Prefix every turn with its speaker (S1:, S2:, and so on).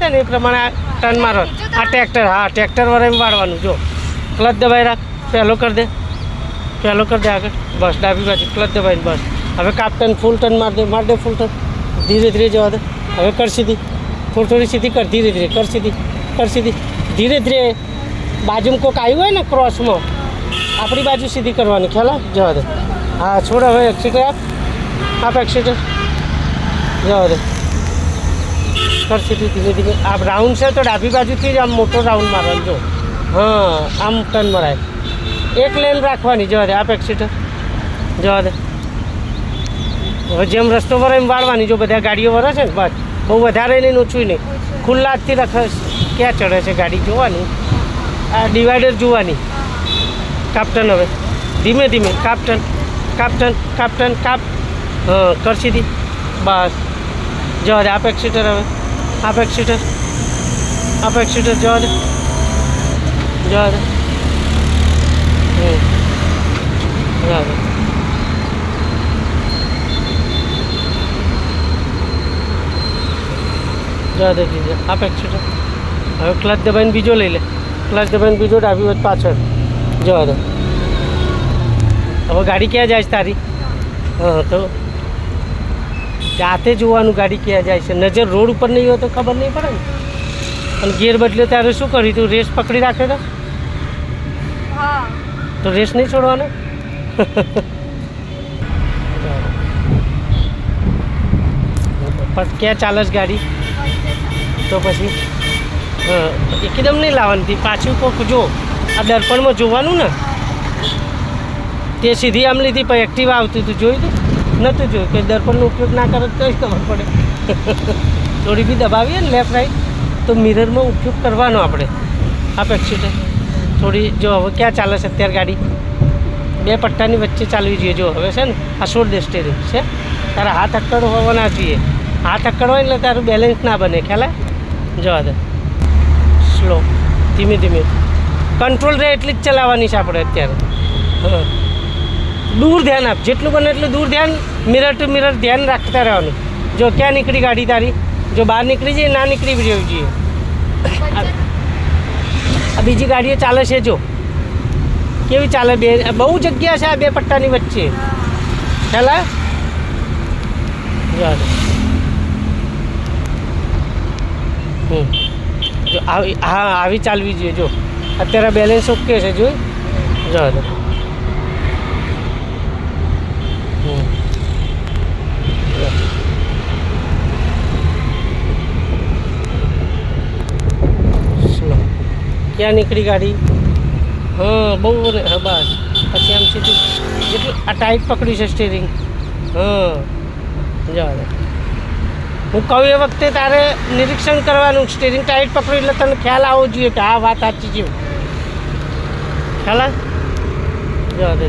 S1: ને એ પ્રમાણે ટર્ન મારો. આ ટ્રેક્ટર, હા ટ્રેક્ટર વાળા વાળવાનું. જો ક્લચ દબાઈ રાખ, પહેલો કરી દે, પહેલો કરી દે આગળ, બસ ડાબી બાજુ ક્લચ દબાઈને બસ. હવે કાપ્ટન ફૂલ ટર્ન માર દે ફૂલ ટર્ન, ધીરે ધીરે જવા દે. હવે કર સીધી, થોડી સીધી કર, ધીરે ધીરે કર સીધી, કર સીધી, ધીરે ધીરે. બાજુમાં કોઈક આવ્યું હોય ને ક્રોસમાં, આપણી બાજુ સીધી કરવાની, ખ્યાલ જવા દે. હા છોડ, હવે એક્સિટર આપ એક્સિટર, જવા દે. કર સીધી ધીમે ધીમે. આ રાઉન્ડ છે તો ડાબી બાજુથી જ આમ મોટો રાઉન્ડ મારવાનો. જો હા આમ ટર્ન મરાય, એક લેન રાખવાની. જવા દે, આપ એક્સિટર, જવા દે. હવે જેમ રસ્તો વરે એમ વાળવાની. જો બધા ગાડીઓ વરે છે ને, બસ બહુ વધારે નહીં, ઓછું નહીં, ખુલ્લા હાથથી રખ. ક્યાં ચડે છે ગાડી જોવાની, આ ડિવાઈડર જોવાની. કાપ્ટન હવે ધીમે ધીમે, કાપ્ટન કાપ્ટન કાપ્ટન કાપ, હા કર સીધી, બસ જવા દે. આપ એક્સિટર, હવે આપ એક્સિટર, આપ એક્સિટર, જવા દે, જવા દે. જવા દે. જવા દે દીધે, આપ એક્સિટર. હવે ક્લચ દબાઈને બીજો લઈ લે, ક્લચ દબાઈને બીજો ડાબી બાજુ પાછળ, જવા દે. હવે ગાડી ક્યાં જાય છે તારી? હા તો જાતે જોવાનું ગાડી ક્યાં જાય છે. નજર રોડ ઉપર નહીં હોય તો ખબર નહીં પડે ને. અને ગિયર બદલ્યો ત્યારે શું કર્યું તું? રેસ પકડી રાખ્યો તો? તો રેસ નહીં છોડવાનો. પણ ક્યાં ચાલે છે ગાડી? તો પછી હા એકદમ નહીં લાવવાની, પાછું કોક જો આ દર્પણમાં જોવાનું ને. તે સીધી આમ લીધી, પણ એક્ટિવા આવતું હતું, જોયું હતું? નહોતું જોયું કે દર્પણનો ઉપયોગ ના કરે તો જ ખબર પડે. થોડી બી દબાવીએ ને લેફ્ટ રાઈટ તો મિરરમાં ઉપયોગ કરવાનો આપણે. આપ એક્સિટર થોડી. જો હવે ક્યાં ચાલે છે અત્યારે ગાડી? બે પટ્ટાની વચ્ચે ચાલવી જોઈએ. જો હવે છે ને આ છોડ દે સ્ટેરિંગ છે. તારા હાથ અક્કડ હોવા ના જોઈએ. હાથ અક્કડ હોય એટલે તારું બેલેન્સ ના બને, ખ્યાલ? જવા દે. સ્લો, ધીમે ધીમે, કંટ્રોલ રહે એટલી જ ચલાવવાની છે આપણે અત્યારે. હા દૂર ધ્યાન આપ, જેટલું બને એટલું દૂર ધ્યાન. મિરર ટુ મિરર ધ્યાન રાખતા રહેવાનું. જો ક્યાં નીકળી ગાડી તારી? જો બહાર નીકળી જાય, ના નીકળી જવી જોઈએ. આ બીજી ગાડીઓ ચાલે છે, જો કેવી ચાલે. બે બહુ જગ્યા છે આ બે પટ્ટાની વચ્ચે, ખ્યાલ? જવા દે. જો આવી, હા આવી ચાલવી જોઈએ. જો અત્યારે બેલેન્સ ઓકે છે, જોઈ. જવા દે. સ્લો, ક્યાં નીકળી ગાડી? હા બહુ હા બસ. પછી આમ સીધું, જેટલું આ ટાઈટ પકડી છે સ્ટીરિંગ. હા જવા દે. હું કહું એ વખતે તારે નિરીક્ષણ કરવાનું. સ્ટીરિંગ ટાઈટ પકડ્યું એટલે તને ખ્યાલ આવવો જોઈએ કે આ વાત સાચી છે, ખ્યાલ? જવા દે.